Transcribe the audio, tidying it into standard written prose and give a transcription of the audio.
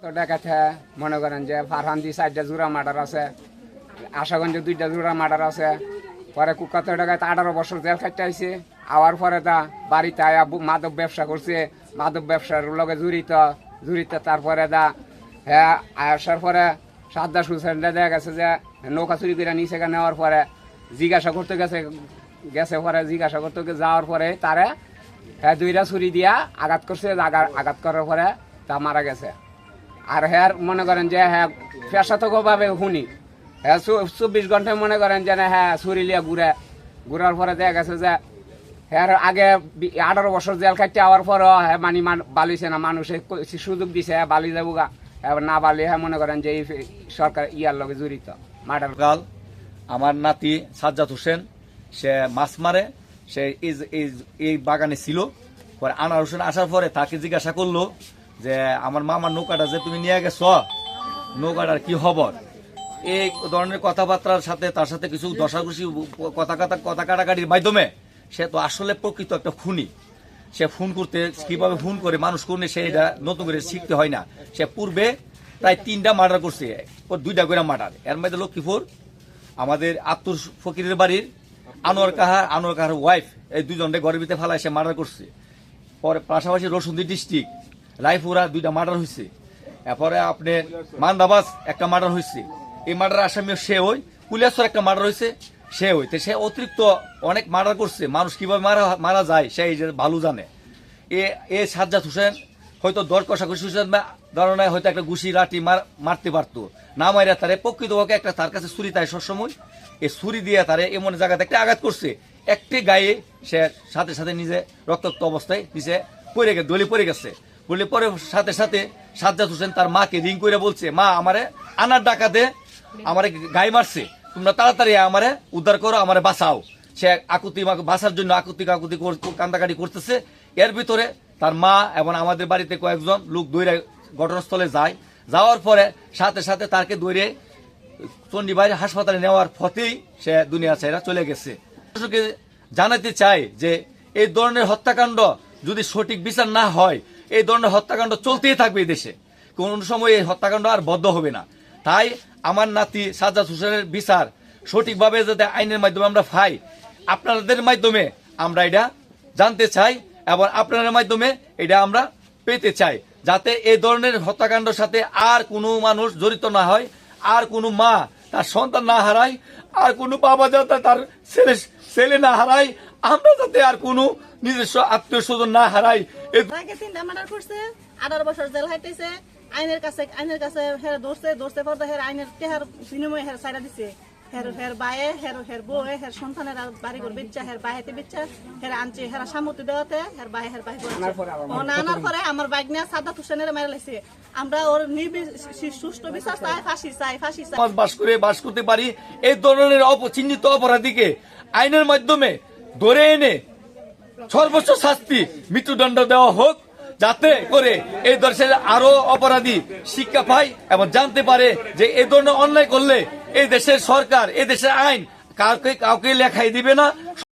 তো ডাকাতে মনে করেন যে ফারহান্দি 4টা জোড়া মার্ডার আছে, আশাগঞ্জে 2টা জোড়া মার্ডার আছে। পরে কুকাতে ডাকাতে 18 বছর জেল খাটতে আইছে। আওয়ার পরে তা বাড়িতে আয়া মাদক ব্যবসা করছে, মাদক ব্যবসার লগে জড়িত। তারপরে দা হ্যাঁ আসার পরে সাদ্দাস হুসেনটা দেখা গেছে যে নৌকা চুরি করে নিচে নেওয়ার পরে জিজ্ঞাসা করতে গেছে পরে জিজ্ঞাসা করতে যাওয়ার পরে তারে হ্যাঁ 2টা ছুরি দিয়া আঘাত করছে, আঘাত করার পরে তা মারা গেছে। আর হ্যাঁ মনে করেন যে হ্যাঁ পেশাগতভাবে শুনি হ্যাঁ 24 ঘন্টায় মনে করেন যে হ্যাঁ ছুরি লিয়া ঘুরার পরে দেখা গেছে যে হ্যাঁ আগে 18 বছর জেল খাটতে আওয়ার পরও হ্যাঁ বালিছে না, মানুষে সুযোগ দিছে হ্যাঁ বালি যাবো গা, না বালি হ্যাঁ মনে করেন যে এই সরকার ইয়ার লগে জড়িত মার্ডার। কাল আমার নাতি সাজ্জাদ হোসেন সে মাছ মারে, সে এই বাগানে ছিল। পরে আনার হোসেন আসার পরে তাকে জিজ্ঞাসা করলো যে আমার মামার নৌকাটা যে তুমি নিয়ে গেছ, নৌকাটার কি খবর। এই ধরনের কথাবার্তার সাথে তার সাথে কিছু দশাঘষি কথা কাটাকাটির মাধ্যমে সে তো আসলে প্রকৃত একটা খুনি। সে ফোন করতে কিভাবে ফোন করে মানুষ করলে সে এটা নতুন করে শিখতে হয় না। সে পূর্বে প্রায় 3টা মার্ডার করছে, 2টা করে মার্ডার। এর মধ্যে লক্ষ্মীপুর আমাদের আব্দুল ফকিরের বাড়ির আনোয়ার কাহার ওয়াইফ, এই 2জনকে ঘরের ভিতরে ফেলায় সে মার্ডার করছে। পরে পাশাপাশি রসুন্দি ডিস্ট্রিক্ট রায়পুরা 2টা মার্ডার হয়েছে। এরপরে আপনার মান্দাবাস একটা মার্ডার হয়েছে। এই মার্ডার আসামিও সে ওই, কুলিয়াছর একটা মার্ডার হয়েছে সে ওই। তো সে অতিরিক্ত অনেক মার্ডার করছে। মানুষ কিভাবে মারা যায় সে ভালো জানে। এ সাজ্জাদ হোসেন হয়তো দর কষাকষি ধরনের হয়তো একটা ঘুষি লাঠি মারতে পারতো, না মারিয়া তারে প্রকৃতপক্ষে একটা তার কাছে ছুরি তাই সবসময় এই ছুরি দিয়ে তারে এমন জায়গাতে একটা আঘাত করছে, একটি গায়ে সে সাথে সাথে নিজে রক্তাক্ত অবস্থায় নিচে দলি পড়ে গেছে। বলে পরে সাথে সাথে সাজ্জাদ হোসেন তার মাকে রিং করে বলছে, মা আমারে আনার ডাকাতে আমারে গায়ে মারছে, তোমরা তাড়াতাড়ি আমারে উদ্ধার করো, আমারে বাঁচাও। সে বাঁচার জন্য আকুতি কান্দাকাটি করতেছে। এর ভিতরে তার মা এবং আমাদের বাড়িতে কয়েকজন লোক দৌড়ে ঘটনাস্থলে যায়। যাওয়ার পরে সাথে সাথে তাকে দৌড়ে চণ্ডীবাড়ি হাসপাতালে নেওয়ার পথেই সে দুনিয়া ছেড়ে চলে গেছে। জানাতে চাই যে এই ধরনের হত্যাকাণ্ড যদি সঠিক বিচার না হয়, এই ধরনের হত্যাকাণ্ড চলতেই থাকবে এই দেশে, কোন সময় এই হত্যাকাণ্ড আর বদ্ধ হবে না। তাই আমার নাতি সাজ্জাদ হোসেনের বিচার সঠিকভাবে যাতে আইনের মাধ্যমে আমরা পাই, আপনাদের মাধ্যমে আমরা এটা জানতে চাই এবং আপনাদের মাধ্যমে এটা আমরা পেতে চাই, যাতে এই ধরনের হত্যাকাণ্ডের সাথে আর কোনো মানুষ জড়িত না হয়, আর কোনো মা তার সন্তান না হারায়, আর কোনো বাবা যাতে তার ছেলে না হারায়, আমরা যাতে আর কোনো নিজস্ব আত্মীয় স্বজন না হারাই। 3টা মার্ডার করছে, 18 বছর জেল খাইতেছে। আইনের কাছে হের দৌড়ছে পর্দা হের আইনের টেহার বিনিময়ে হের সাইরা দিছে। হের বায়ে হের বউয়ে হের সন্তানের বাড়ি ঘর বেচা, হের বাহেতে বেচা, হের আনছে হেরা সামর্থ্য দেওয়াতে হের বায়ে হের বাই আনার পরে আমার বাইক নিয়ে সাজ্জাদ হোসেনের মেরে লাইছে। আমরা ওর সুষ্ঠু বিচার চাই, ফাঁসি চাই। বাস করতে পারি। এই ধরনের চিহ্নিত অপরাধীকে আইনের মাধ্যমে ধরে এনে সর্বোচ্চ শাস্তি মৃত্যুদণ্ড দেওয়া হোক, যাতে করে এই দেশের আরো অপরাধী শিক্ষা পায় এবং জানতে পারে যে এই ধরনের অন্যায় করলে এই দেশের সরকার, এই দেশের আইন কাউকে লেখাই দিবে না।